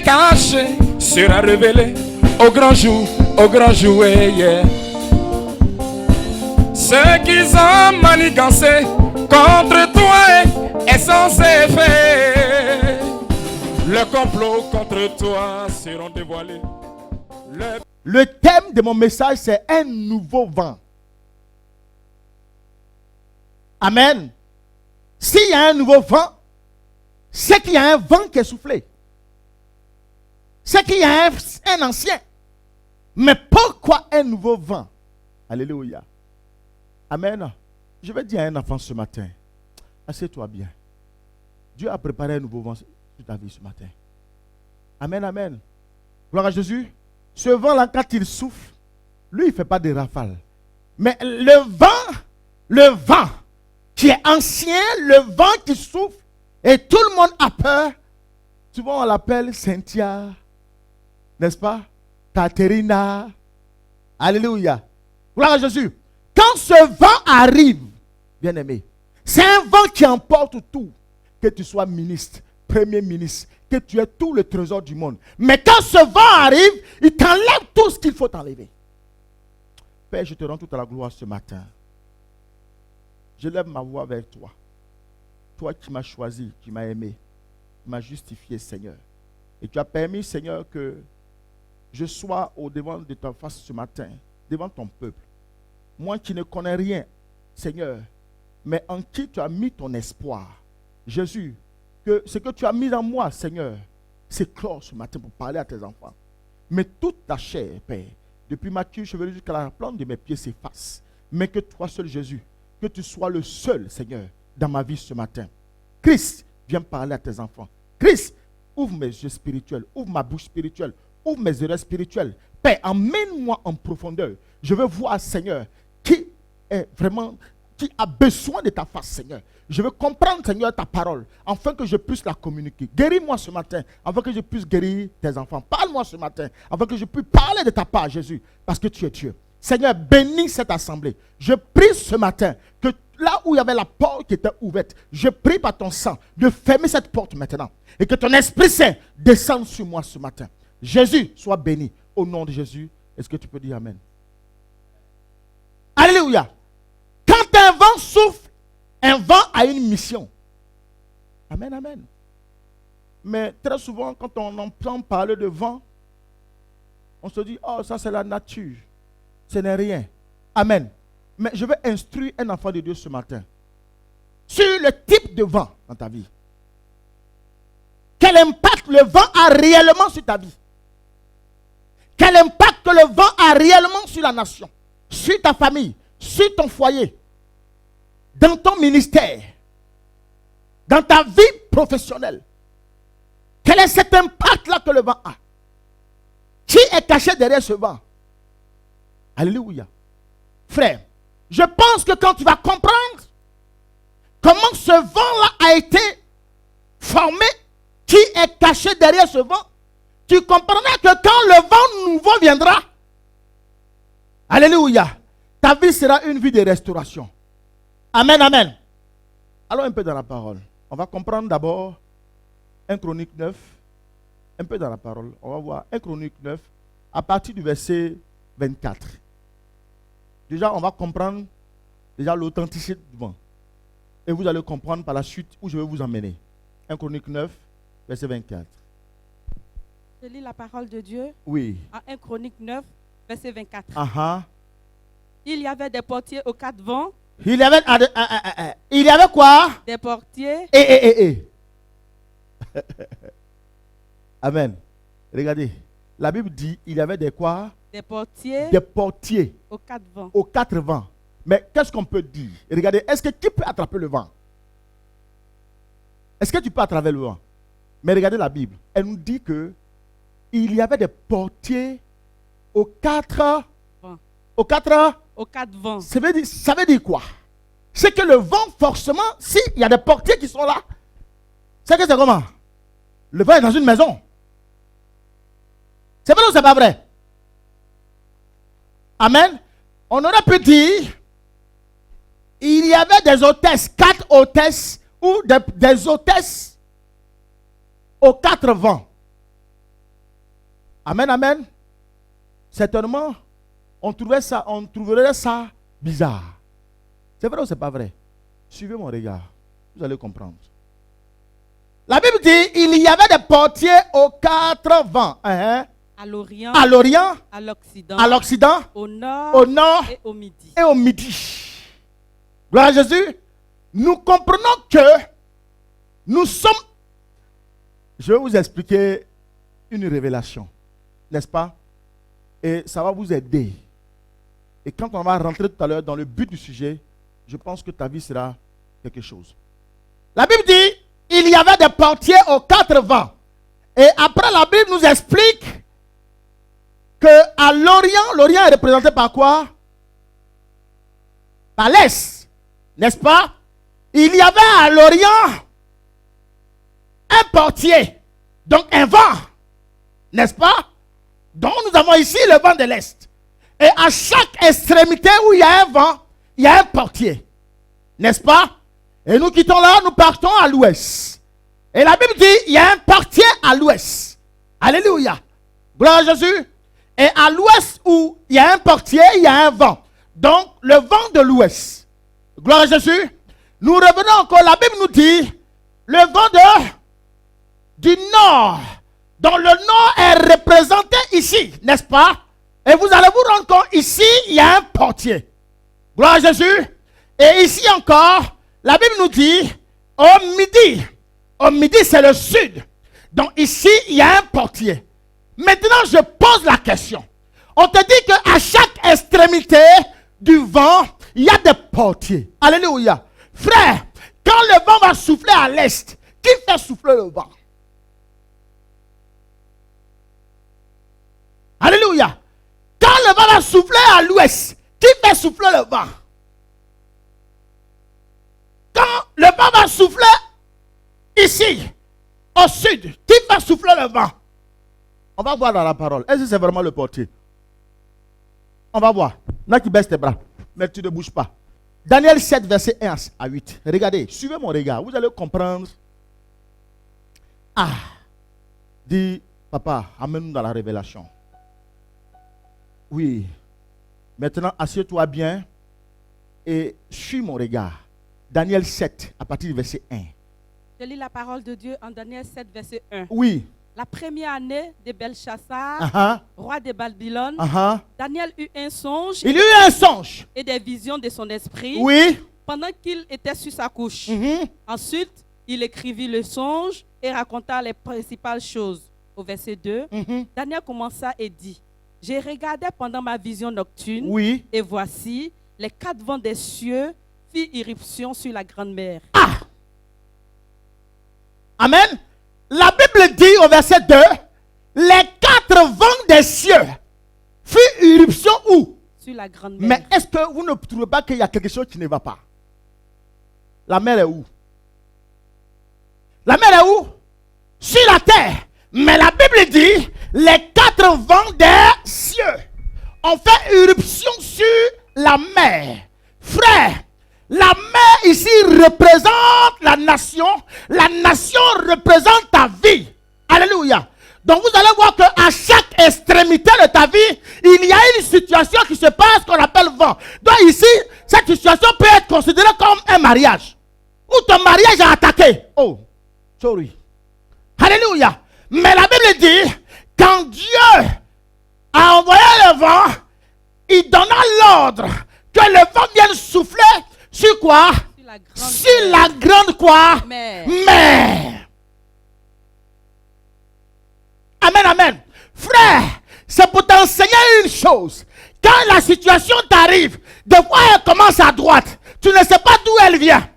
caché sera révélé au grand jour, yeah. Ceux qui ont manigancé contre toi est sans effet. Le complot contre toi seront dévoilés. Le thème de mon message, c'est un nouveau vent. Amen. S'il y a un nouveau vent, c'est qu'il y a un vent qui est soufflé. C'est qu'il y a un ancien. Mais pourquoi un nouveau vent? Alléluia. Amen. Je vais dire à un enfant ce matin, assieds-toi bien. Dieu a préparé un nouveau vent sur ta vie ce matin. Amen, amen. Gloire à Jésus. Ce vent-là, quand il souffle, lui, il ne fait pas de rafales. Mais le vent qui est ancien, le vent qui souffle, et tout le monde a peur. Souvent, on l'appelle Cynthia, n'est-ce pas? Katerina. Alléluia. Gloire à Jésus. Quand ce vent arrive, bien aimé, c'est un vent qui emporte tout. Que tu sois ministre, premier ministre, que tu aies tout le trésor du monde. Mais quand ce vent arrive, il t'enlève tout ce qu'il faut t'enlever. Père, je te rends toute la gloire ce matin. Je lève ma voix vers toi. Toi qui m'as choisi, qui m'as aimé, qui m'as justifié, Seigneur. Et tu as permis, Seigneur, que je sois au devant de ta face ce matin, devant ton peuple. Moi qui ne connais rien, Seigneur, mais en qui tu as mis ton espoir. Jésus, que ce que tu as mis en moi, Seigneur, c'est clair ce matin pour parler à tes enfants. Mais toute ta chair, Père, depuis ma queue chevelue jusqu'à la plante de mes pieds s'efface. Mais que toi seul, Jésus, que tu sois le seul, Seigneur, dans ma vie ce matin. Christ, viens parler à tes enfants. Christ, ouvre mes yeux spirituels, ouvre ma bouche spirituelle, ouvre mes oreilles spirituelles. Père, emmène-moi en profondeur. Je veux voir, Seigneur, qui est vraiment, qui a besoin de ta face, Seigneur. Je veux comprendre, Seigneur, ta parole, afin que je puisse la communiquer. Guéris-moi ce matin, afin que je puisse guérir tes enfants. Parle-moi ce matin, afin que je puisse parler de ta part, Jésus, parce que tu es Dieu. Seigneur, bénis cette assemblée. Je prie ce matin que là où il y avait la porte qui était ouverte, je prie par ton sang de fermer cette porte maintenant. Et que ton Esprit Saint descende sur moi ce matin. Jésus, sois béni. Au nom de Jésus, est-ce que tu peux dire Amen? Alléluia. Quand un vent souffle, un vent a une mission. Amen, amen. Mais très souvent, quand on entend parler de vent, on se dit, oh, ça c'est la nature. Ce n'est rien. Amen. Mais je vais instruire un enfant de Dieu ce matin sur le type de vent dans ta vie. Quel impact le vent a réellement sur ta vie? Quel impact le vent a réellement sur la nation, sur ta famille, sur ton foyer, dans ton ministère, dans ta vie professionnelle? Quel est cet impact-là que le vent a? Qui est caché derrière ce vent? Alléluia. Frère, je pense que quand tu vas comprendre comment ce vent-là a été formé, qui est caché derrière ce vent, tu comprendras que quand le vent nouveau viendra, alléluia, ta vie sera une vie de restauration. Amen, amen. Allons un peu dans la parole. On va comprendre d'abord 1 Chronique 9. Un peu dans la parole. On va voir 1 Chronique 9 à partir du verset 24. Déjà, on va comprendre déjà l'authenticité du vent. Et vous allez comprendre par la suite où je vais vous emmener. 1 Chronique 9, verset 24. Je lis la parole de Dieu. Oui. En 1 Chronique 9, verset 24. Il y avait des portiers aux quatre vents. Il y avait quoi? Des portiers. Amen. Regardez. La Bible dit, il y avait des quoi? Des portiers. Des portiers. Aux quatre vents. Aux quatre vents. Mais qu'est-ce qu'on peut dire? Regardez, est-ce que qui peut attraper le vent? Est-ce que tu peux attraper le vent? Mais regardez la Bible. Elle nous dit que il y avait des portiers aux quatre vents. Aux quatre vents. Ça veut dire quoi? C'est que le vent, forcément, s'il y a des portiers qui sont là, c'est que c'est comment? Le vent est dans une maison. C'est vrai ou c'est pas vrai? Amen. On aurait pu dire, il y avait des hôtesses, 4 hôtesses, ou des hôtesses aux 4 vents. Amen, amen. Certainement, on trouverait ça bizarre. C'est vrai ou c'est pas vrai? Suivez mon regard. Vous allez comprendre. La Bible dit, il y avait des portiers aux 4 vents. À l'Orient, À l'Orient, à l'Occident, à l'Occident, au Nord, au Nord et au Midi. et au Midi. Gloire à Jésus. Nous comprenons que nous sommes... Je vais vous expliquer une révélation. N'est-ce pas? Et ça va vous aider. Et quand on va rentrer tout à l'heure dans le but du sujet, je pense que ta vie sera quelque chose. La Bible dit, il y avait des portiers aux 4 vents. Et après, la Bible nous explique que à l'Orient, l'Orient est représenté par quoi? Par l'Est. N'est-ce pas? Il y avait à l'Orient un portier, donc un vent. N'est-ce pas? Donc nous avons ici le vent de l'Est. Et à chaque extrémité où il y a un vent, il y a un portier. N'est-ce pas? Et nous quittons là, nous partons à l'ouest. Et la Bible dit, il y a un portier à l'ouest. Alléluia. Gloire à Jésus. Et à l'ouest où il y a un portier, il y a un vent. Donc le vent de l'ouest. Gloire à Jésus. Nous revenons encore, la Bible nous dit, le vent du nord. Donc le nord est représenté ici, n'est-ce pas? Et vous allez vous rendre compte, ici, il y a un portier. Gloire à Jésus. Et ici encore, la Bible nous dit, au midi, c'est le sud. Donc ici, il y a un portier. Maintenant, je pose la question. On te dit qu'à chaque extrémité du vent, il y a des portiers. Alléluia. Frère, quand le vent va souffler à l'est, qui fait souffler le vent? Alléluia. Quand le vent va souffler à l'ouest, qui fait souffler le vent? Quand le vent va souffler ici, au sud, qui fait souffler le vent? On va voir dans la parole. Est-ce que c'est vraiment le portier? On va voir. Il y en a qui baissent tes bras, mais tu ne bouges pas. Daniel 7, verset 1 à 8. Regardez, suivez mon regard. Vous allez comprendre. Dis, papa, amène-nous dans la révélation. Oui. Maintenant, assieds-toi bien et suis mon regard. Daniel 7, à partir du verset 1. Je lis la parole de Dieu en Daniel 7, verset 1. Oui. La première année de Belchassar, roi de Babylone, Daniel eut un songe. Il eut un songe. Et des visions de son esprit. Oui. Pendant qu'il était sur sa couche. Ensuite, il écrivit le songe et raconta les principales choses. Au verset 2, Daniel commença et dit, j'ai regardé pendant ma vision nocturne. Oui. Et voici, les 4 vents des cieux firent irruption sur la grande mer. Amen. La Bible dit au verset 2, les 4 vents des cieux firent irruption où? Sur la grande mer. Mais est-ce que vous ne trouvez pas qu'il y a quelque chose qui ne va pas? La mer est où? La mer est où? Sur la terre. Mais la Bible dit, les 4 vents des cieux ont fait irruption sur la mer. Frère, la mer ici représente la nation. La nation représente ta vie. Alléluia. Donc vous allez voir qu'à chaque extrémité de ta vie, il y a une situation qui se passe qu'on appelle vent. Donc ici, cette situation peut être considérée comme un mariage. Où ton mariage a attaqué. Oh, sorry. Alléluia. Mais la Bible dit, quand Dieu a envoyé le vent, il donna l'ordre que le vent vienne souffler sur quoi? Sur la grande quoi? Mer. Amen, amen. Frère, c'est pour t'enseigner une chose. Quand la situation t'arrive, des fois elle commence à droite. Tu ne sais pas d'où elle vient.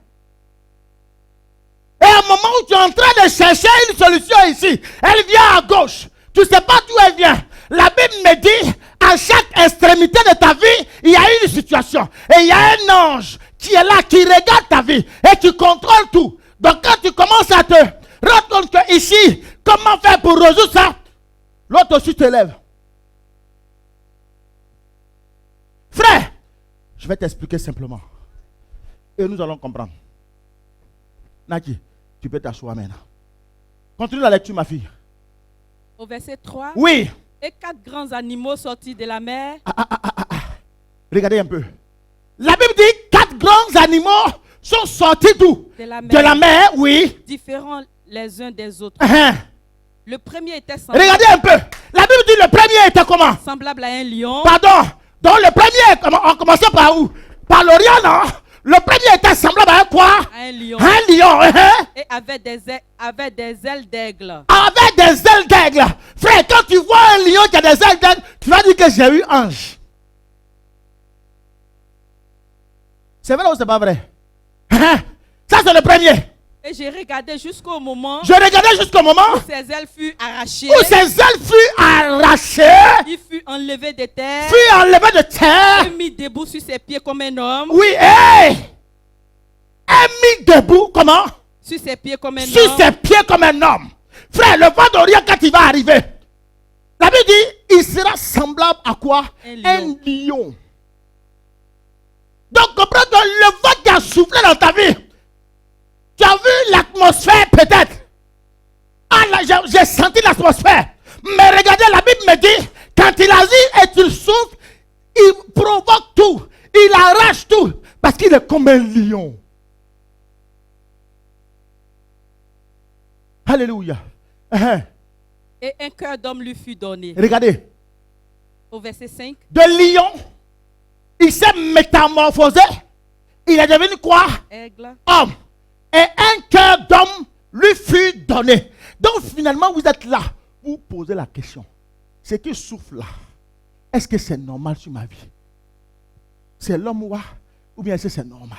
Et à un moment où tu es en train de chercher une solution ici, elle vient à gauche. Tu ne sais pas d'où elle vient. La Bible me dit, à chaque extrémité de ta vie, il y a une situation. Et il y a un ange qui est là, qui regarde ta vie et qui contrôle tout. Donc quand tu commences à te rendre compte que ici, comment faire pour résoudre ça? L'autre aussi te lève. Frère, je vais t'expliquer simplement. Et nous allons comprendre. Naki, tu peux t'asseoir maintenant. Continue la lecture, ma fille. Au verset 3, oui. Et 4 grands animaux sortis de la mer. Regardez un peu. La Bible dit 4 grands animaux sont sortis d'où? De la mer. De la mer, oui. Différents les uns des autres. Uh-huh. Le premier était semblable, Regardez un peu. La Bible dit le premier était comment? semblable à un lion. Pardon. Donc le premier, on commençait par où? Par l'Orient, non? Le premier était semblable à quoi? À un lion. Un lion. Uh-huh. Et avait des ailes d'aigle. Avec des ailes d'aigle. Frère, quand tu vois un lion qui a des ailes d'aigle, tu vas dire que j'ai eu ange. C'est vrai ou c'est pas vrai? Hein? Ça c'est le premier. Et j'ai regardé jusqu'au moment Je regardais jusqu'au moment où ses ailes furent arrachées. où ses ailes furent arrachées, Il fut enlevé de terre. furent enlevées de terre. Et mis debout sur ses pieds comme un homme. Oui, et mis debout, comment? Sur ses pieds comme un Sur homme. ses pieds comme un homme. Frère, le vent d'Orient, quand il va arriver, la Bible dit, il sera semblable à quoi? Un lion. Donc, comprends que le vent qui a soufflé dans ta vie, tu as vu l'atmosphère peut-être. Ah là, j'ai senti l'atmosphère. Mais regardez, la Bible me dit, quand il agit et il souffle, il provoque tout. Il arrache tout. Parce qu'il est comme un lion. Alléluia. Et un cœur d'homme lui fut donné. Regardez. Au verset 5. De lion, il s'est métamorphosé. Il est devenu quoi? Aigle. Homme. Et un cœur d'homme lui fut donné. Donc finalement, vous êtes là. Vous posez la question. Ce qui souffle là, est-ce que c'est normal sur ma vie? C'est l'homme ou bien est-ce que c'est normal?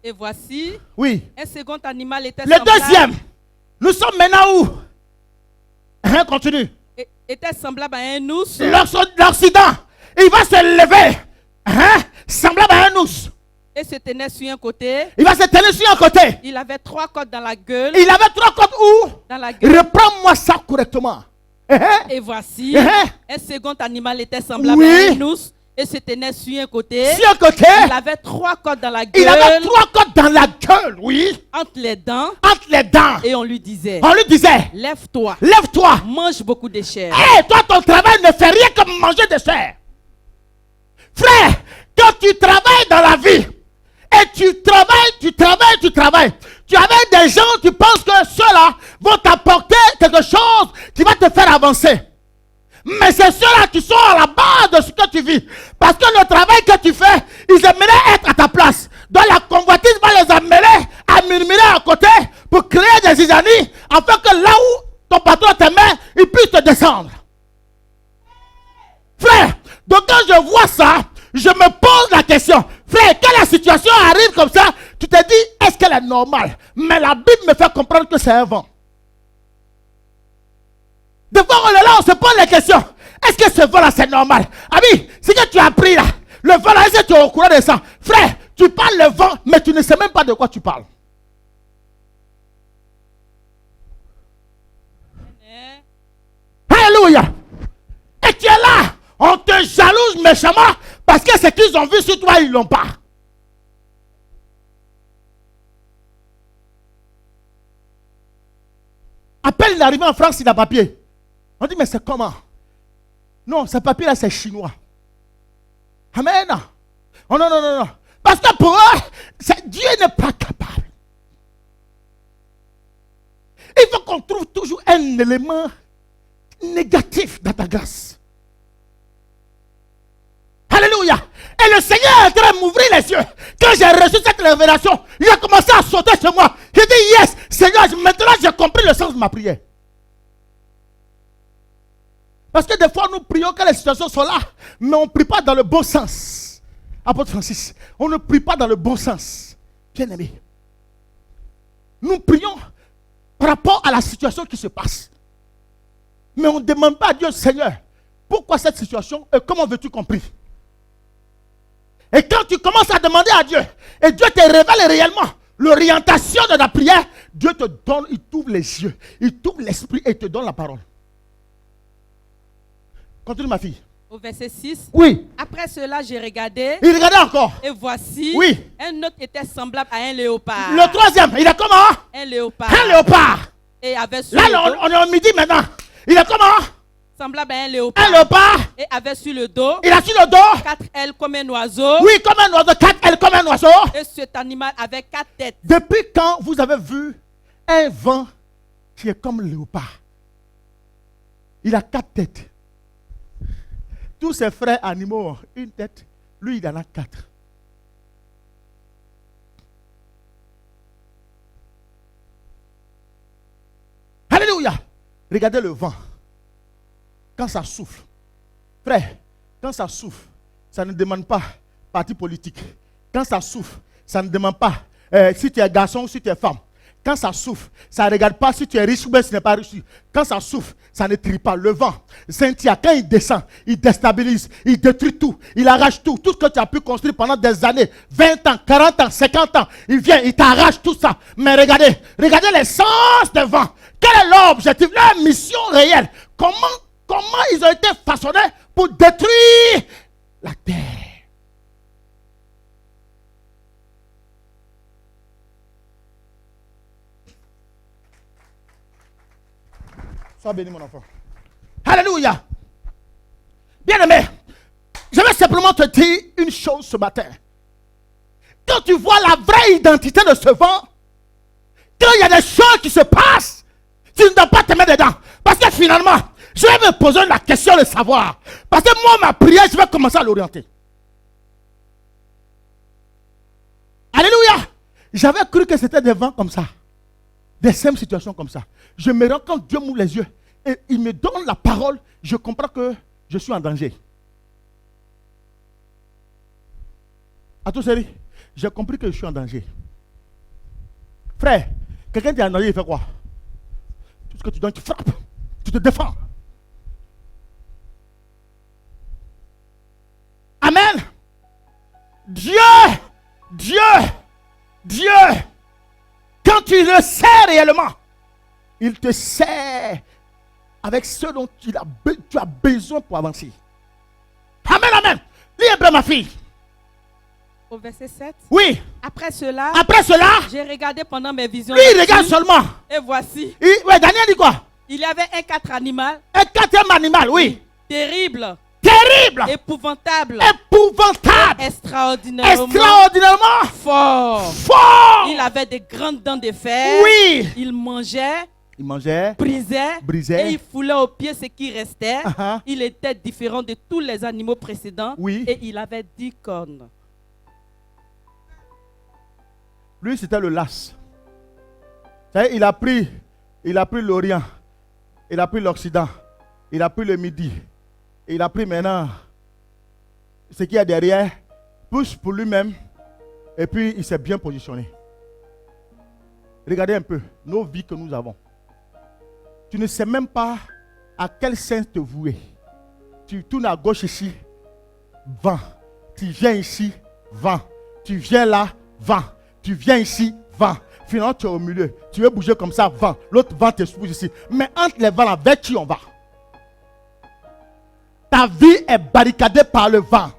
Et voici, Oui. un second animal était Le deuxième. Nous sommes maintenant où? Continue. était semblable à un ours. L'Occident, il va se lever. Semblable à un ours. Et se tenait sur un côté. Il va se tenir sur un côté. Il avait 3 côtes dans la gueule. Il avait 3 côtes où? Dans la gueule. Reprends-moi ça correctement. Et voici, un second animal était semblable Oui. à un ours et se tenait sur un côté. Sur un côté. Il avait 3 côtes dans la gueule. Il avait 3 côtes dans la gueule, oui. Entre les dents. Entre les dents. Et on lui disait, On lui disait, lève-toi, lève-toi. mange beaucoup de chair. Hé, toi, ton travail ne fait rien que manger de chair. Frère, quand tu travailles dans la vie, et tu travailles, tu avais des gens, tu penses que ceux-là vont t'apporter quelque chose qui va te faire avancer. Mais c'est ceux-là qui sont à la base de ce que tu vis. Parce que le travail que tu fais, ils aimeraient être à ta place. Donc la convoitise va les amener à murmurer à côté pour créer des zizanies, afin que là où ton patron te met, il puisse te descendre. Frère, donc quand je vois ça, je me pose la question. Frère, quand la situation arrive comme ça, tu te dis, est-ce qu'elle est normale? Mais la Bible me fait comprendre que c'est un vent. Des fois, on est là, on se pose la question. Est-ce que ce vent-là, c'est normal? Ami, ce que tu as pris là, le vent-là, est-ce que tu es au courant de ça? Frère, tu parles le vent, mais tu ne sais même pas de quoi tu parles. Alléluia. Et tu es là, on te jalouse méchamment parce que ce qu'ils ont vu sur toi, ils ne l'ont pas. À peine il est arrivé en France, il a papier. On dit, mais c'est comment? Non, ce papier-là, c'est chinois. Amen. Oh non, non, non, non. Parce que pour eux, Dieu n'est pas capable. Il faut qu'on trouve toujours un élément négatif dans ta grâce. Alléluia. Et le Seigneur est en train de m'ouvrir les yeux. Quand j'ai reçu cette révélation, il a commencé à sauter sur moi. J'ai dit, yes, Seigneur, maintenant j'ai compris le sens de ma prière. Parce que des fois, nous prions que les situations sont là, mais on ne prie pas dans le bon sens. Apôtre Francis, on ne prie pas dans le bon sens. Bien aimé. Nous prions par rapport à la situation qui se passe. Mais on ne demande pas à Dieu, Seigneur, pourquoi cette situation et comment veux-tu compris? Et quand tu commences à demander à Dieu, et Dieu te révèle réellement l'orientation de la prière, Dieu te donne, il t'ouvre les yeux, il t'ouvre l'esprit et il te donne la parole. Continue ma fille. Au verset 6. Oui. Après cela, j'ai regardé. Il regardait encore. Et voici. Oui. Un autre était semblable à un léopard. Le troisième, il est comment? Un léopard. Un léopard. Et avait sur Là, le dos. on est au midi maintenant. Il est comment? Semblable à un léopard. Un léopard. Et avait sur le dos. Il a sur le dos. 4 ailes comme un oiseau. Oui, comme un oiseau. 4 ailes comme un oiseau. Et cet animal avait 4 têtes. Depuis quand vous avez vu un vent qui est comme le léopard? Il a 4 têtes. Tous ses frères animaux ont une tête. Lui, il en a 4. Alléluia. Regardez le vent. Quand ça souffle. Frère, quand ça souffle, ça ne demande pas parti politique. Quand ça souffle, ça ne demande pas si tu es garçon ou si tu es femme. Quand ça souffle, ça ne regarde pas si tu es riche ou bien si tu n'es pas riche. Quand ça souffle, ça ne trie pas. Le vent, Cynthia, quand il descend, il déstabilise, il détruit tout, il arrache tout. Tout ce que tu as pu construire pendant des années, 20 ans, 40 ans, 50 ans, il vient, il t'arrache tout ça. Mais regardez l'essence du vent. Quel est l'objectif, leur mission réelle? Comment ils ont été façonnés pour détruire la terre? Sois béni, mon enfant. Alléluia. Bien-aimé, je vais simplement te dire une chose ce matin. Quand tu vois la vraie identité de ce vent, quand il y a des choses qui se passent, tu ne dois pas te mettre dedans. Parce que finalement, je vais me poser la question de savoir. Parce que moi, ma prière, je vais commencer à l'orienter. Alléluia. J'avais cru que c'était des vents comme ça. Des simples situations comme ça. Je me rends compte, Dieu m'ouvre les yeux et il me donne la parole. Je comprends que je suis en danger. À tout sérieux, j'ai compris que je suis en danger. Frère, quelqu'un qui est en danger, il fait quoi? Tout ce que tu donnes, tu frappes. Tu te défends. Amen. Dieu, quand tu le sais réellement, il te sert avec ce dont tu as besoin pour avancer. Amen. Lis un peu, ma fille. Au verset 7. Oui. Après cela, j'ai regardé pendant mes visions. Lui, il regarde seulement. Et voici. Oui, Daniel dit quoi? Il y avait un 4 animal. Un 4e animal, oui. Terrible. Épouvantable. Extraordinairement fort. Il avait des grandes dents de fer. Oui. Il mangeait, brisait, et il foulait aux pieds ce qui restait. Il était différent de tous les animaux précédents. Oui. Et il avait 10 cornes. Lui, c'était le las. Il a pris l'Orient, il a pris l'Occident, il a pris le Midi, et il a pris maintenant ce qu'il y a derrière, pousse pour lui-même, et puis il s'est bien positionné. Regardez un peu nos vies que nous avons. Tu ne sais même pas à quel sens te vouer. Tu tournes à gauche ici, vent. Tu viens ici, vent. Tu viens là, vent. Tu viens ici, vent. Finalement, tu es au milieu. Tu veux bouger comme ça, vent. L'autre vent te pousse ici. Mais entre les vents là, vers qui on va? Ta vie est barricadée par le vent.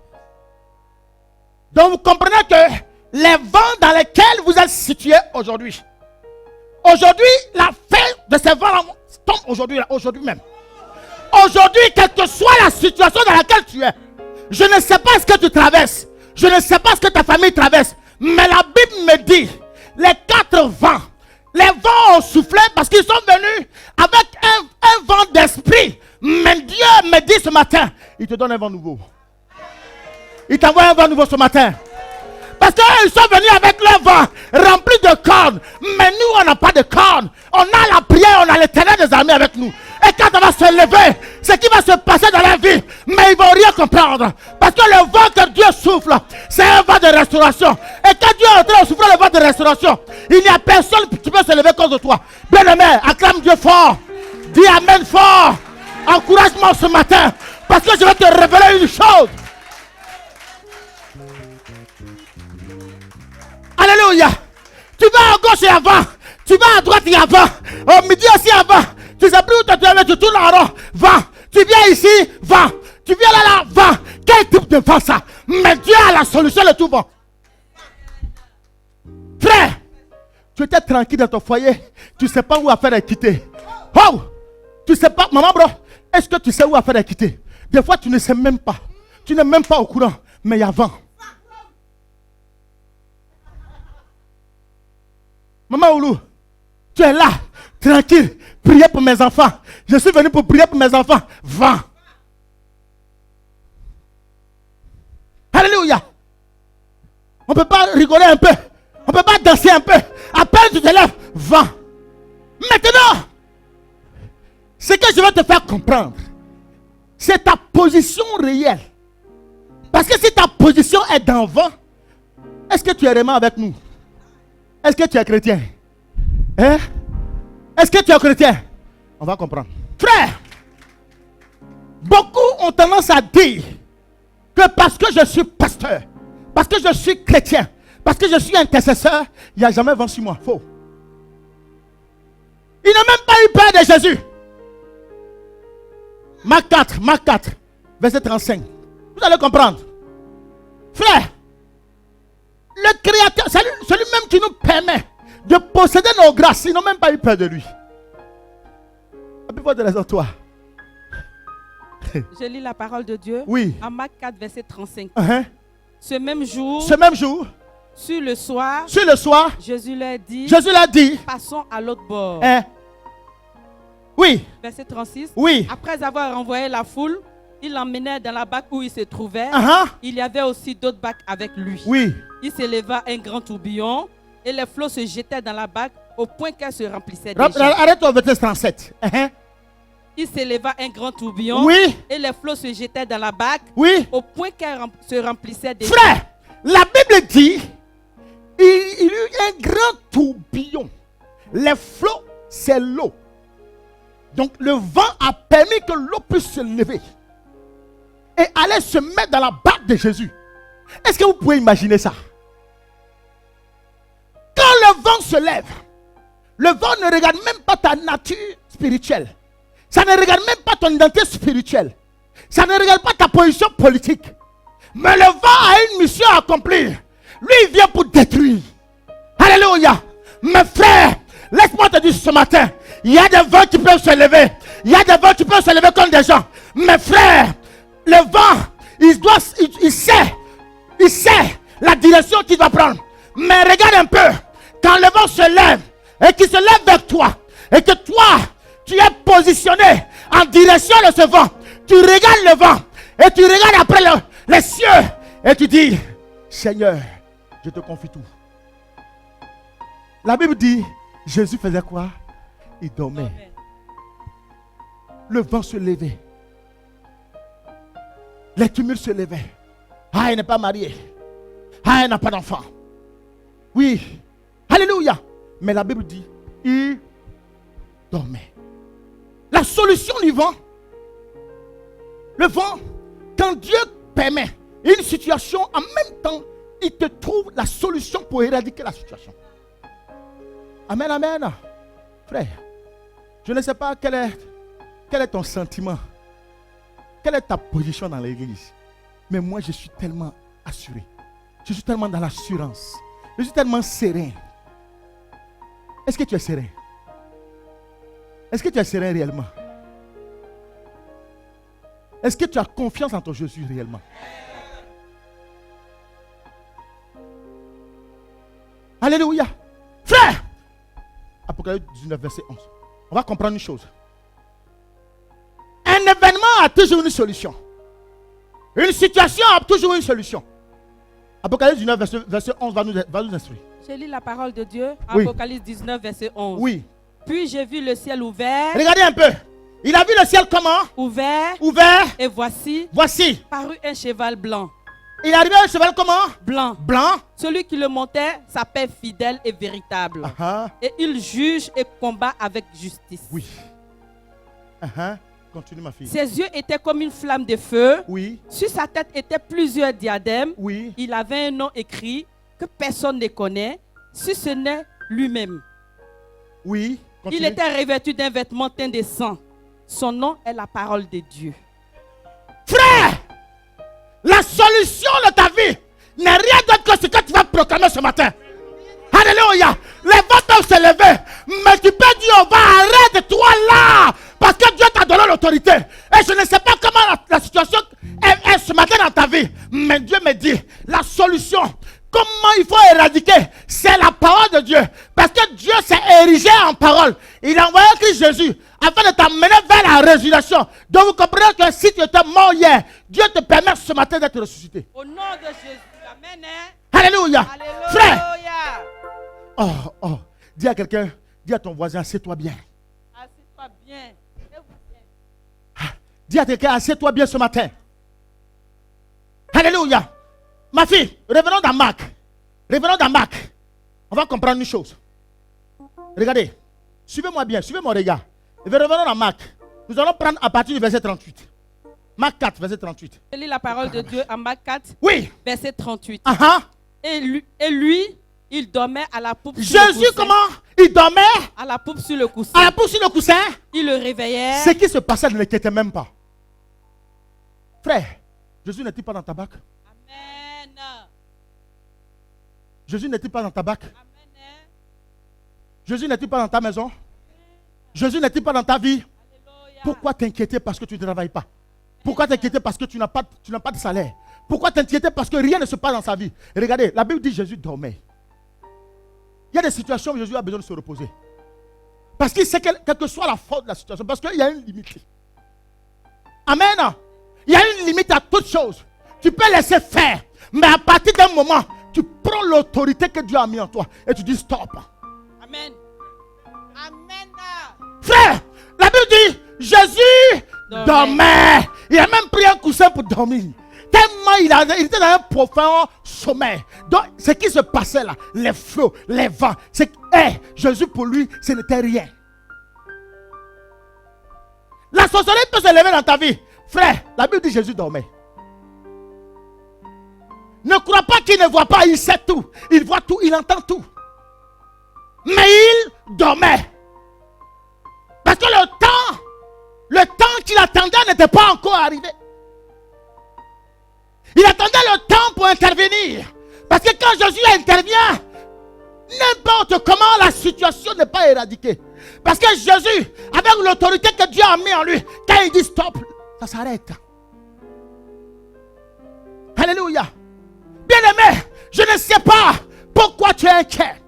Donc vous comprenez que les vents dans lesquels vous êtes situés aujourd'hui, la fin de ces vents-là tombe aujourd'hui même. Aujourd'hui, quelle que soit la situation dans laquelle tu es, je ne sais pas ce que tu traverses, je ne sais pas ce que ta famille traverse, mais la Bible me dit, les 4 vents, les vents ont soufflé parce qu'ils sont venus avec un vent d'esprit. Mais Dieu me dit ce matin, il te donne un vent nouveau. Il t'envoie un vent nouveau ce matin. Parce qu'ils sont venus avec leur vent rempli de cornes. Mais nous, on n'a pas de cornes. On a la prière, on a l'Éternel des armées avec nous. Et quand on va se lever, ce qui va se passer dans la vie, mais ils ne vont rien comprendre. Parce que le vent que Dieu souffle, c'est un vent de restauration. Et quand Dieu est en train de souffler le vent de restauration, il n'y a personne qui peut se lever contre toi. Bien-aimé, acclame Dieu fort. Dis Amen fort. Encourage-moi ce matin. Parce que je vais te révéler une chose. Alléluia. Tu vas à gauche et avant. Tu vas à droite et avant. Au midi aussi avant. Tu ne sais plus où te trouver. Tu tournes en rond. Va. Tu viens ici. Va. Tu Tu viens là, va. Quel type de vent ça? Mais Dieu a la solution de tout vent. Frère, tu étais tranquille dans ton foyer. Tu ne sais pas où affaire est quittée. Oh! Tu ne sais pas, maman, bro. Est-ce que tu sais où affaire est quittée? Des fois, tu ne sais même pas. Tu n'es même pas au courant. Mais il y a vent. Maman Oulou, tu es là, tranquille. Priez pour mes enfants. Je suis venu pour prier pour mes enfants. Vent. Alléluia. On ne peut pas rigoler un peu. On ne peut pas danser un peu. À peine tu te lèves, vent. Maintenant, ce que je vais te faire comprendre, c'est ta position réelle. Parce que si ta position est dans le vent, est-ce que tu es vraiment avec nous? Est-ce que tu es chrétien? Hein? Est-ce que tu es chrétien? On va comprendre. Frère, beaucoup ont tendance à dire que parce que je suis pasteur, parce que je suis chrétien, parce que je suis intercesseur, il n'y a jamais vent sur moi. Faux. Il n'a même pas eu peur de Jésus. Marc 4, verset 35. Vous allez comprendre. Frère, le Créateur, celui-même qui nous permet de posséder nos grâces, ils n'ont même pas eu peur de lui. Appelle-moi de raison, toi. Je lis la parole de Dieu. Oui. En Marc 4, verset 35. Ce même jour, sur le soir, Jésus leur dit, passons à l'autre bord. Oui. Verset 36. Oui. Après avoir renvoyé la foule, il l'emmenait dans la barque où il se trouvait. Il y avait aussi d'autres barques avec lui. Oui. Il s'éleva un grand tourbillon et les flots se jetaient dans la barque au point qu'elle se remplissait déjà. Arrête-toi au verset 37. Il s'éleva un grand tourbillon. Oui. Et les flots se jetaient dans la barque. Oui. Au point qu'elle se remplissait déjà. Frère, la Bible dit, il y eut un grand tourbillon. Les flots, c'est l'eau. Donc le vent a permis que l'eau puisse se lever et aller se mettre dans la barque de Jésus. Est-ce que vous pouvez imaginer ça? Quand le vent se lève, le vent ne regarde même pas ta nature spirituelle. Ça ne regarde même pas ton identité spirituelle. Ça ne regarde pas ta position politique. Mais le vent a une mission à accomplir. Lui, il vient pour détruire. Alléluia. Mes frères, laisse-moi te dire ce matin, il y a des vents qui peuvent se lever. Il y a des vents qui peuvent se lever comme des gens. Mes frères, le vent, il sait la direction qu'il doit prendre. Mais regarde un peu, quand le vent se lève et qu'il se lève vers toi, et que toi, tu es positionné en direction de ce vent, tu regardes le vent et tu regardes après les cieux et tu dis, Seigneur, je te confie tout. La Bible dit, Jésus faisait quoi? Il dormait. Le vent se levait. Les tumultes se levaient. Ah, il n'est pas marié. Ah, il n'a pas d'enfant. Oui. Alléluia. Mais la Bible dit, il dormait. La solution du vent, le vent, quand Dieu permet une situation, en même temps, il te trouve la solution pour éradiquer la situation. Amen, amen. Frère, je ne sais pas quel est ton sentiment. Quelle est ta position dans l'église? Mais moi, je suis tellement assuré. Je suis tellement dans l'assurance. Je suis tellement serein. Est-ce que tu es serein? Est-ce que tu es serein réellement? Est-ce que tu as confiance en ton Jésus réellement? Alléluia. Frère, Apocalypse 19, verset 11. On va comprendre une chose. Un événement a toujours une solution. Une situation a toujours une solution. Apocalypse 19, verset 11 va nous instruire. Je lis la parole de Dieu. Oui. Apocalypse 19, verset 11. Oui. Puis j'ai vu le ciel ouvert. Regardez un peu. Il a vu le ciel comment? Ouvert. Et voici. Parut un cheval blanc. Il est arrivé à un cheval comment? Blanc. Celui qui le montait s'appelle fidèle et véritable. Et il juge et combat avec justice. Oui. Continue, ma fille. Ses yeux étaient comme une flamme de feu. Oui. Sur sa tête étaient plusieurs diadèmes. Oui. Il avait un nom écrit que personne ne connaît, si ce n'est lui-même. Oui. Continue. Il était revêtu d'un vêtement teint de sang. Son nom est la parole de Dieu. Frère, La solution de ta vie n'est rien d'autre que ce que tu vas proclamer ce matin. Alléluia. Les vents peuvent se lever, mais tu peux dire, on va arrête-toi là, parce que Dieu t'a donné l'autorité. Et je ne sais pas comment la situation est ce matin dans ta vie, mais Dieu me dit, la solution, comment il faut éradiquer, c'est la parole de Dieu. Parce que Dieu s'est érigé en parole. Il a envoyé Christ Jésus afin de t'amener vers la résurrection. Donc vous comprenez que si tu étais mort hier, Dieu te permet ce matin d'être ressuscité. Au nom de Jésus. Amen. Alléluia. Alléluia. Frère. Oh. Dis à quelqu'un, dis à ton voisin, assieds-toi bien. Assieds-toi bien. Dis à quelqu'un, assieds-toi bien ce matin. Alléluia. Ma fille, revenons dans Marc. On va comprendre une chose. Regardez. Suivez-moi bien, suivez mon regard. Revenons dans Marc. Nous allons prendre à partir du verset 38. Marc 4, verset 38. Je lis la parole de Dieu en Marc 4, oui. Verset 38. Et lui, il dormait à la poupe sur Jésus, le coussin. comment? Il dormait à la poupe sur le coussin. À la poupe sur le coussin. Il le réveillait. Ce qui se passait ne l'inquiétait même pas. Frère, Jésus n'est-il pas dans ta barque? Amen. Jésus n'est-il pas dans ta barque? Amen. Jésus n'est-il pas dans ta maison? Jésus n'est-il pas dans ta vie? Alléluia. Pourquoi t'inquiéter parce que tu ne travailles pas? Pourquoi t'inquiéter parce que tu n'as pas de salaire? Pourquoi t'inquiéter parce que rien ne se passe dans sa vie? Regardez, la Bible dit Jésus dormait. Il y a des situations où Jésus a besoin de se reposer. Parce qu'il sait quelle que soit la faute de la situation. Parce qu'il y a une limite. Amen. Il y a une limite à toute chose. Tu peux laisser faire. Mais à partir d'un moment, tu prends l'autorité que Dieu a mis en toi. Et tu dis stop. Amen. Amen. Frère, la Bible dit Jésus dormait. Il a même pris un coussin pour dormir. Tellement il était dans un profond sommeil. Donc, ce qui se passait là, les flots, les vents, c'est que Jésus pour lui, ce n'était rien. La sorcellerie peut se lever dans ta vie. Frère, la Bible dit Jésus dormait. Ne crois pas qu'il ne voit pas, il sait tout. Il voit tout, il entend tout. Mais il dormait. Parce que le temps qu'il attendait n'était pas encore arrivé. Il attendait le temps pour intervenir. Parce que quand Jésus intervient, n'importe comment la situation n'est pas éradiquée. Parce que Jésus, avec l'autorité que Dieu a mis en lui, quand il dit stop, ça s'arrête. Alléluia. Bien-aimé, je ne sais pas pourquoi tu es inquiet.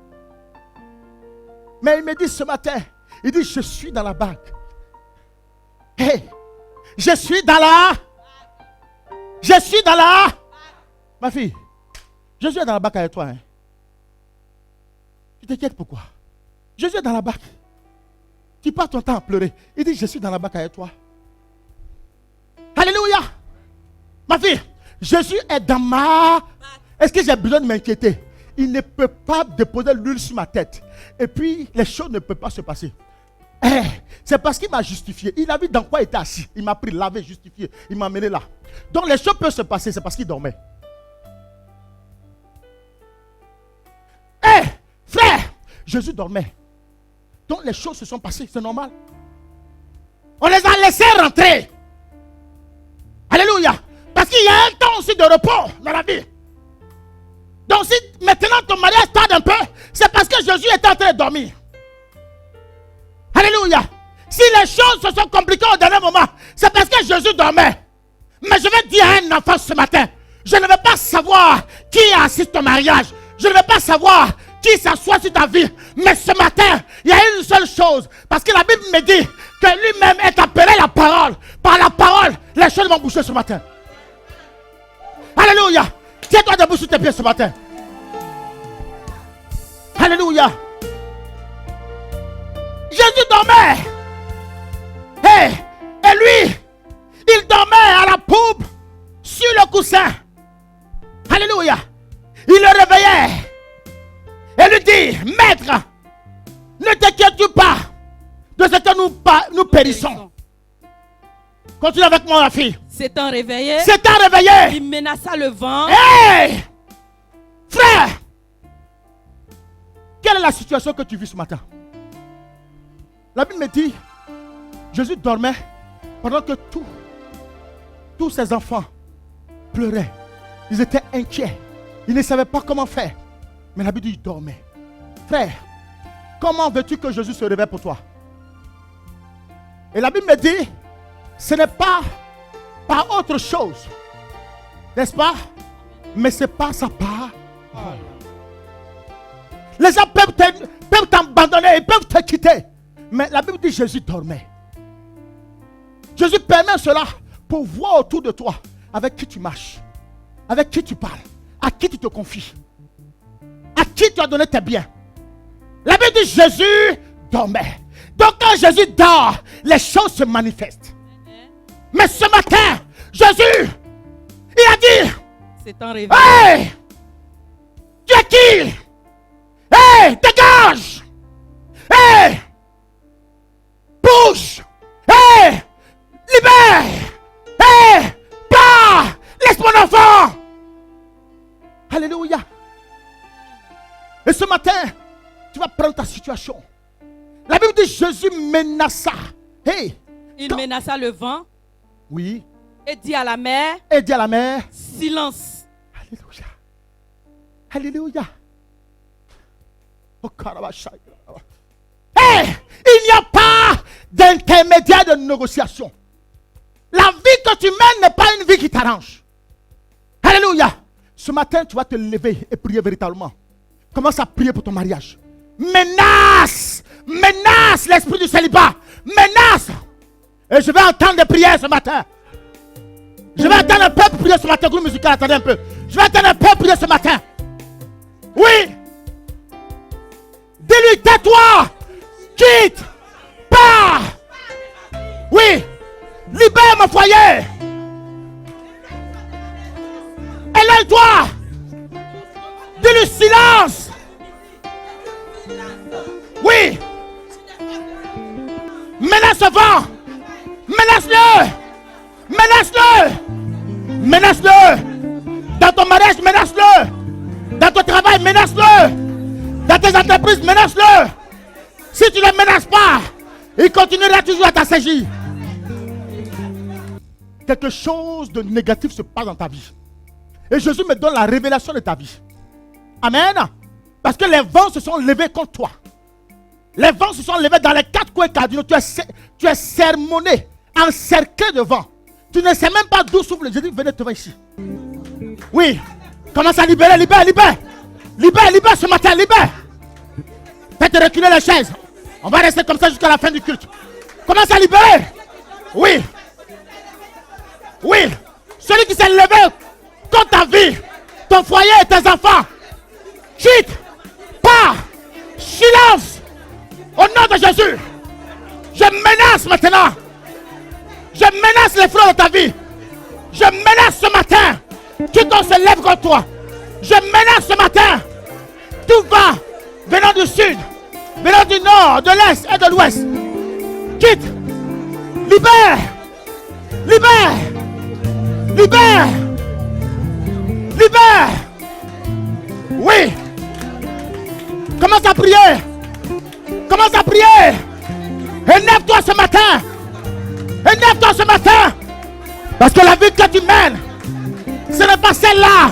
Mais il me dit ce matin, il dit je suis dans la barque. Hey, je suis dans la... Ma fille, Jésus est dans la barque avec toi. Hein? Tu t'inquiètes pourquoi? Jésus est dans la barque. Tu passes ton temps à pleurer. Il dit, je suis dans la barque avec toi. Alléluia. Ma fille, Jésus est dans ma... Est-ce que j'ai besoin de m'inquiéter? Il ne peut pas déposer l'huile sur ma tête. Et puis, les choses ne peuvent pas se passer. C'est parce qu'il m'a justifié. Il a vu dans quoi il était assis. Il m'a pris, lavé, justifié. Il m'a amené là. Donc les choses peuvent se passer. C'est parce qu'il dormait. Frère, Jésus dormait. Donc les choses se sont passées. C'est normal. On les a laissés rentrer. Alléluia. Parce qu'il y a un temps aussi de repos dans la vie. Donc si maintenant ton mariage tarde un peu, c'est parce que Jésus est en train de dormir. Alléluia. Si les choses se sont compliquées au dernier moment, c'est parce que Jésus dormait. Mais je vais dire à un enfant ce matin, je ne vais pas savoir qui assiste au mariage. Je ne vais pas savoir qui s'assoit sur ta vie. Mais ce matin, il y a une seule chose. Parce que la Bible me dit que lui-même est appelé la parole. Par la parole, les choses vont bouger ce matin. Alléluia. Tiens-toi debout sur tes pieds ce matin. Alléluia. Jésus dormait. Et lui, il dormait à la poupe sur le coussin. Alléluia. Il le réveillait et lui dit, maître, ne t'inquiète pas de ce que nous périssons. Continue avec moi, la fille. S'étant réveillé, il menaça le vent. Frère, quelle est la situation que tu vis ce matin? La Bible me dit, Jésus dormait pendant que tous ses enfants pleuraient. Ils étaient inquiets. Ils ne savaient pas comment faire. Mais la Bible dit, ils dormaient. Frère, comment veux-tu que Jésus se réveille pour toi? Et la Bible me dit, ce n'est pas par autre chose. N'est-ce pas? Mais c'est pas sa part. Les gens peuvent t'abandonner, ils peuvent te quitter. Mais la Bible dit, Jésus dormait. Jésus permet cela pour voir autour de toi avec qui tu marches, avec qui tu parles, à qui tu te confies, à qui tu as donné tes biens. La Bible dit Jésus dormait. Donc quand Jésus dort, les choses se manifestent. Mais ce matin, Jésus, il a dit, c'est un réveil. hey, tu es qui? Hey, dégage! Hey, bouge! Hey, libère! Hey, pars! Laisse mon enfant! Alléluia! Et ce matin, tu vas prendre ta situation. La Bible dit Jésus menaça. Hey, Il menaça le vent. Oui. Et dit à la mer. Et dit à la mer. Silence. Alléluia. Alléluia. Oh, hey, il n'y a pas d'intermédiaire de négociation. La vie que tu mènes n'est pas une vie qui t'arrange. Alléluia. Ce matin, tu vas te lever et prier véritablement. Commence à prier pour ton mariage. Menace. Menace l'esprit du célibat. Menace. Et je vais entendre des prières ce matin. Je vais entendre un peuple prier ce matin. Groupe musical, attendez un peu. Je vais entendre un peuple prier ce matin. Oui. Dis-lui, tais-toi. Quitte. Pars. Oui. Libère mon foyer. Éloigne-toi. Dis-lui silence. Oui. Menace le vent. Menace-le. Menace-le. Menace-le. Dans ton mariage, menace-le. Dans ton travail, menace-le. Dans tes entreprises, menace-le. Si tu ne le menaces pas, il continuera toujours à t'assaillir. Quelque chose de négatif se passe dans ta vie. Et Jésus me donne la révélation de ta vie. Amen. Parce que les vents se sont levés contre toi. Les vents se sont levés dans les quatre coins cardinaux. Tu es sermonné, encerclé de vent. Tu ne sais même pas d'où souffle. J'ai dit, venez te voir ici. Oui. Commence à libérer, libère ce matin, libère. Faites reculer les chaises. On va rester comme ça jusqu'à la fin du culte. Commence à libérer. Oui. Oui. Celui qui s'est levé contre ta vie, ton foyer et tes enfants. Quitte. Pars. Silence. Au nom de Jésus. Je menace maintenant. Je menace les fleurs de ta vie. Je menace ce matin. Quiconque se lève contre toi. Je menace ce matin. Tout va venant du sud, venant du nord, de l'est et de l'ouest. Quitte. Libère. Libère. Libère. Libère. Oui. Commence à prier. Commence à prier. Élève-toi ce matin. Élève-toi ce matin. Parce que la vie que tu mènes, ce n'est pas celle-là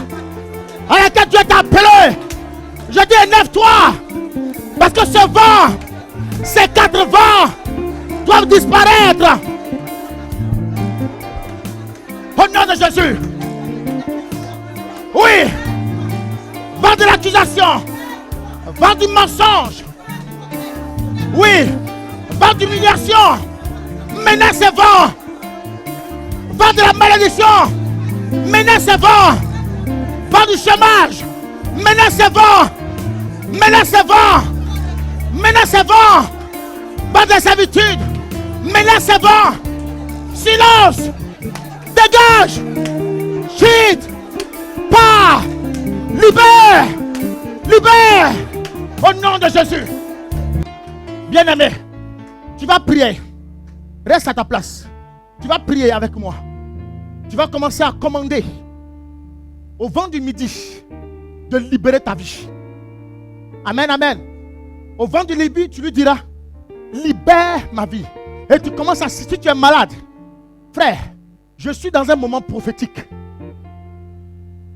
à laquelle Dieu t'a appelé. Je dis élève-toi. Parce que ce vent, ces quatre vents doivent disparaître. Au nom de Jésus. Oui. Vent de l'accusation. Vent du mensonge. Oui. Vent d'humiliation. Menace et vent. Vent de la malédiction. Menace et vent. Vent du chômage. Menace et vent. Menace et vent. Menace et vent. Vent de la servitude. Menace et vent. Silence. Dégage. Quitte. Pars. Libère. Libère. Au nom de Jésus. Bien-aimé, tu vas prier. Reste à ta place. Tu vas prier avec moi. Tu vas commencer à commander au vent du midi de libérer ta vie. Amen, amen. Au vent du midi, tu lui diras, libère ma vie. Et tu commences à, si tu es malade, frère, je suis dans un moment prophétique.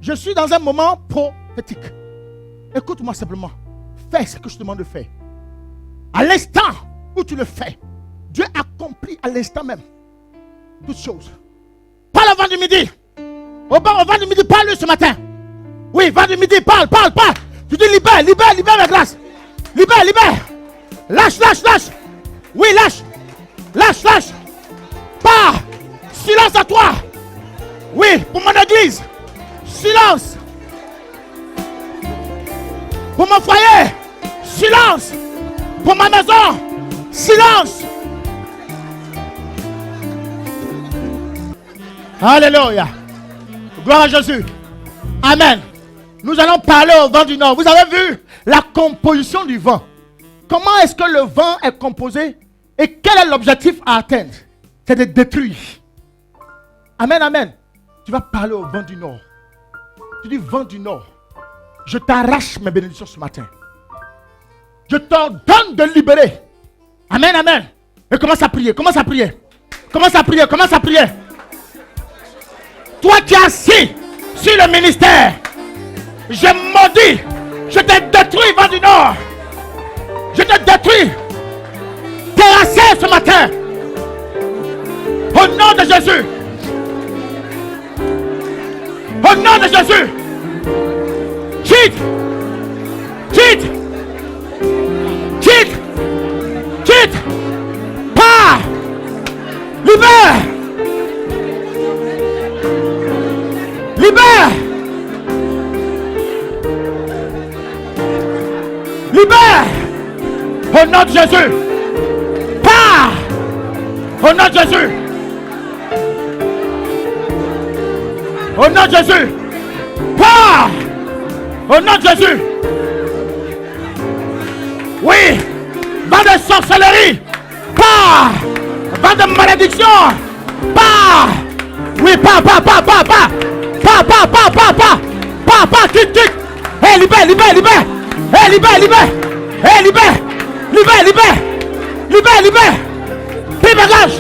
Je suis dans un moment prophétique. Écoute-moi simplement. Fais ce que je te demande de faire. À l'instant où tu le fais, Dieu accomplit à l'instant même toutes choses. Parle au vent du midi. Au vent du midi, parle-lui ce matin. Oui, vent du midi, parle. Tu dis libère ma grâce. Libère. Lâche. Oui, lâche. Pas. Silence à toi. Oui, pour mon église. Silence. Pour mon foyer. Silence. Pour ma maison. Silence. Alléluia. Gloire à Jésus. Amen. Nous allons parler au vent du nord. Vous avez vu la composition du vent. Comment est-ce que le vent est composé et quel est l'objectif à atteindre? C'est de détruire. Amen. Tu vas parler au vent du nord. Tu dis vent du nord. Je t'arrache mes bénédictions ce matin. Je t'ordonne de libérer. Amen. Et commence à prier. Toi qui es assis sur le ministère, je maudis, je te détruis, vent du nord. Je te détruis. Terrassé ce matin. Au nom de Jésus. Au nom de Jésus. Quitte. Pas. Libère. Au nom de Jésus. Pas. Au nom de Jésus. Au nom de Jésus. Pas. Au nom de Jésus. Oui. Vent de sorcellerie. Pas. Vent de malédiction. Pas. Oui, pas. Quitte. Hey, libère. Prie bagage.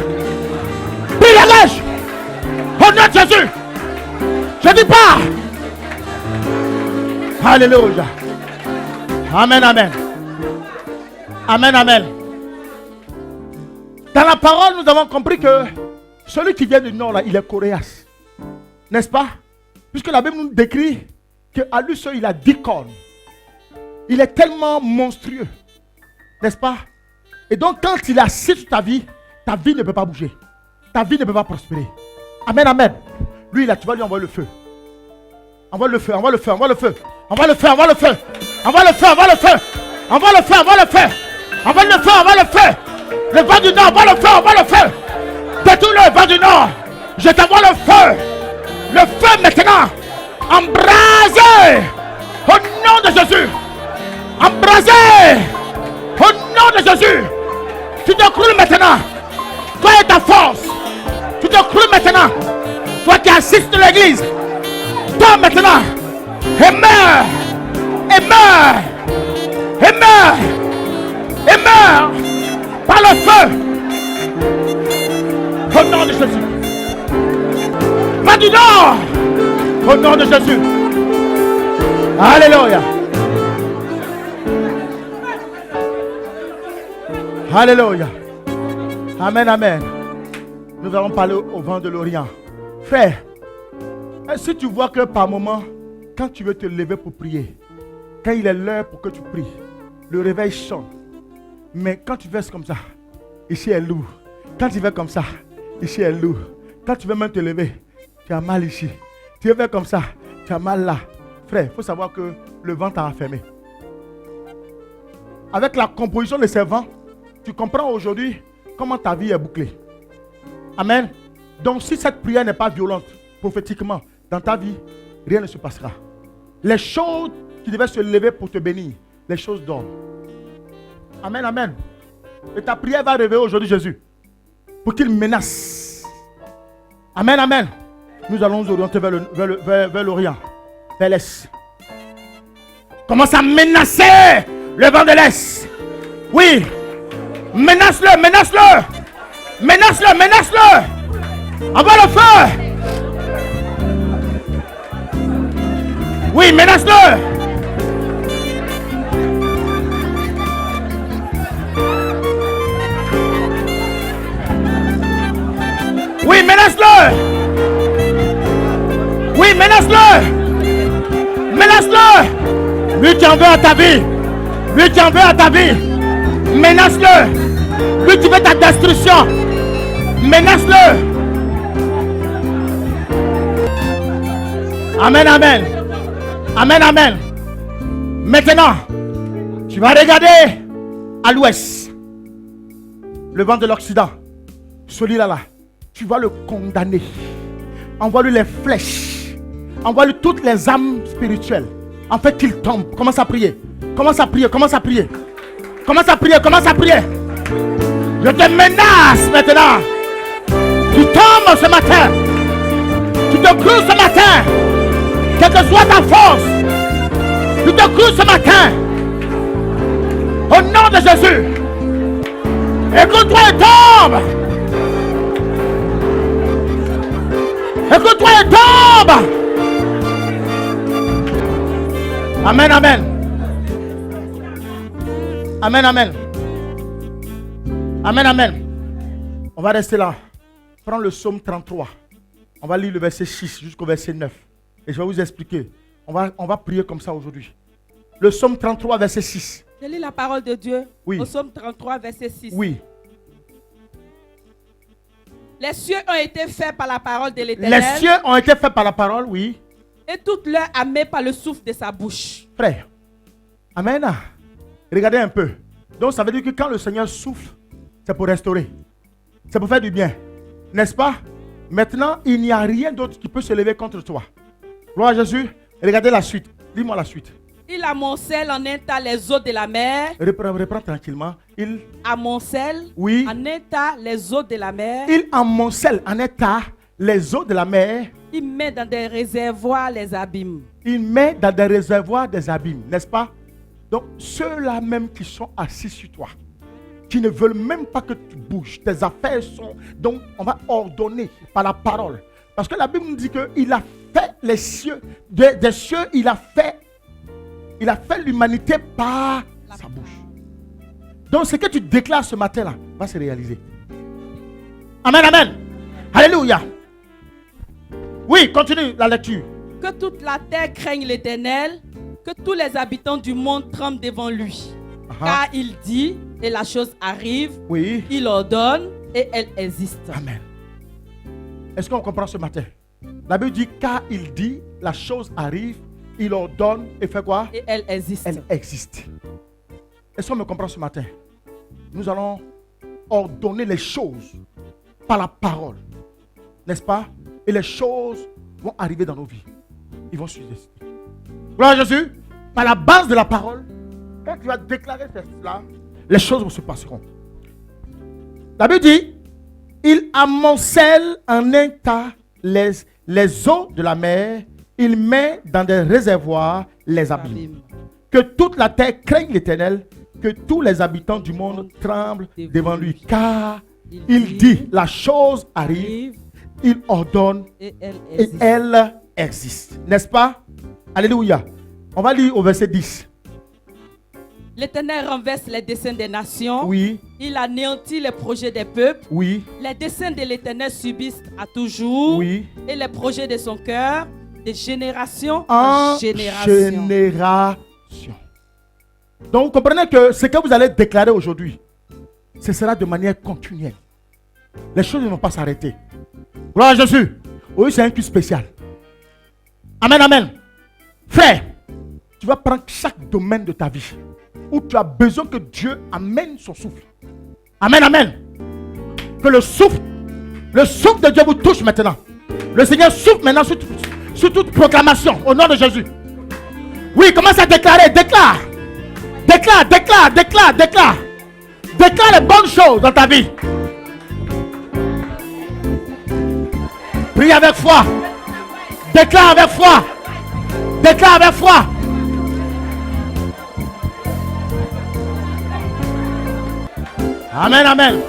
Au nom de Jésus. Je dis pas. Alléluia. Amen. Dans la parole, nous avons compris que celui qui vient du nord, là, il est coriace. N'est-ce pas? Puisque la Bible nous décrit qu'à lui seul, il a 10 cornes. Il est tellement monstrueux. N'est-ce pas? Et donc, quand il est assis sur ta vie ne peut pas bouger. Ta vie ne peut pas prospérer. Amen. Lui, là, tu vas lui envoyer le feu. Envoie le feu. Le vent du nord, envoie le feu. Détruis le vent du nord. Je t'envoie le feu. Le feu maintenant. Embrasé. Au nom de Jésus. Embrasé. Au nom de Jésus. Tu te croules maintenant. Toi et ta force. Tu te croules maintenant. Toi qui assistes de l'église. Toi maintenant. Et meurs. Par le feu. Au nom de Jésus. Va du nord. Au nom de Jésus. Alléluia. Amen. Nous allons parler au vent de l'Orient. Frère, si tu vois que par moment, quand tu veux te lever pour prier, quand il est l'heure pour que tu pries, le réveil sonne. Mais quand tu fais comme ça, ici est lourd. Quand tu fais comme ça, ici est lourd. Quand tu veux même te lever, tu as mal ici. Tu veux faire comme ça, tu as mal là. Frère, il faut savoir que le vent t'a enfermé. Avec la composition de ces vents, tu comprends aujourd'hui comment ta vie est bouclée. Amen. Donc si cette prière n'est pas violente, prophétiquement, dans ta vie, rien ne se passera. Les choses qui devaient se lever pour te bénir, les choses dorment. Amen. Et ta prière va réveiller aujourd'hui Jésus pour qu'il menace. Amen. Nous allons nous orienter vers l'Orient, vers l'Est. Commence à menacer le vent de l'Est. Oui. Menace-le. Envoie le feu. Oui, menace-le. Oui, menace-le. Oui, menace-le. Menace-le. Lui qui en veut à ta vie. Lui qui en veut à ta vie. Menace-le. Lui qui veut ta destruction. Menace-le. Amen, amen. Amen, amen. Maintenant, tu vas regarder à l'ouest, le vent de l'Occident. Celui-là, tu vas le condamner. Envoie-lui les flèches. Envoie-lui toutes les âmes spirituelles. En fait, qu'il tombe. Commence à prier. Commence à prier. Commence à prier. Commence à prier. Commence à prier. Je te menace maintenant. Tu tombes ce matin. Tu te croues ce matin. Quelle que soit ta force. Tu te croues ce matin. Au nom de Jésus. Écoute-toi et tombe. Écoute-toi et tombe. Amen, amen. Amen, amen. Amen, amen. On va rester là. Prends le psaume 33. On va lire le verset 6 jusqu'au verset 9. Et je vais vous expliquer. On va prier comme ça aujourd'hui. Le psaume 33, verset 6. Je lis la parole de Dieu. Oui. Au psaume 33, verset 6. Oui. Les cieux ont été faits par la parole de l'Éternel. Les cieux ont été faits par la parole, oui. Et toute leur armée par le souffle de sa bouche. Frère. Amen. Regardez un peu. Donc ça veut dire que quand le Seigneur souffle, c'est pour restaurer. C'est pour faire du bien. N'est-ce pas? Maintenant, il n'y a rien d'autre qui peut se lever contre toi. Gloire à Jésus. Regardez la suite. Dis-moi la suite. Il amoncelle en un tas les eaux de la mer. Reprends tranquillement. Il Amoncelle Oui. en un tas les eaux de la mer. Il amoncelle en état les eaux de la mer. Il met dans des réservoirs les abîmes. Il met dans des réservoirs des abîmes, n'est-ce pas? Donc, ceux-là même qui sont assis sur toi, qui ne veulent même pas que tu bouges, tes affaires sont... Donc, on va ordonner par la parole. Parce que la Bible nous dit qu'il a fait les cieux, des cieux, il a fait l'humanité par sa bouche. Donc, ce que tu déclares ce matin-là va se réaliser. Amen, amen. Alléluia. Oui, continue la lecture. Que toute la terre craigne l'Éternel, que tous les habitants du monde tremblent devant lui. Car il dit, et la chose arrive. Oui. Il ordonne, et elle existe. Amen. Est-ce qu'on comprend ce matin? La Bible dit, car il dit, la chose arrive, il ordonne, et fait quoi? Et elle existe. Elle existe. Est-ce qu'on me comprend ce matin? Nous allons ordonner les choses par la parole. N'est-ce pas? Et les choses vont arriver dans nos vies. Ils vont se décider. Gloire à Jésus. Par la base de la parole, quand tu vas déclarer cela, les choses se passeront. La Bible dit, il amoncelle en un tas les eaux de la mer, il met dans des réservoirs les abîmes. Que toute la terre craigne l'Éternel, que tous les habitants du monde tremblent devant lui. Car il dit, la chose arrive, il ordonne et elle existe. N'est-ce pas? Alléluia. On va lire au verset 10. L'Éternel renverse les desseins des nations. Oui. Il anéantit les projets des peuples. Oui. Les desseins de l'Éternel subsistent à toujours. Oui. Et les projets de son cœur, de génération en en génération. Donc vous comprenez que ce que vous allez déclarer aujourd'hui, ce sera de manière continuelle. Les choses ne vont pas s'arrêter. Gloire à Jésus. Oui, c'est un culte spécial. Amen, amen. Frère, tu vas prendre chaque domaine de ta vie où tu as besoin que Dieu amène son souffle. Amen, amen. Que le souffle de Dieu vous touche maintenant. Le Seigneur souffle maintenant sur toute proclamation au nom de Jésus. Oui, commence à déclarer, déclare. Déclare, déclare, déclare, déclare. Déclare les bonnes choses dans ta vie. Prie avec foi. Déclare avec foi. Déclare avec foi. Amen, amen.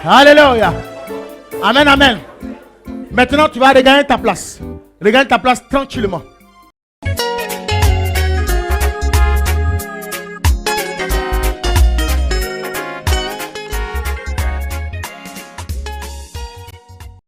Alléluia. Amen, amen. Maintenant, tu vas regagner ta place. Regagne ta place tranquillement.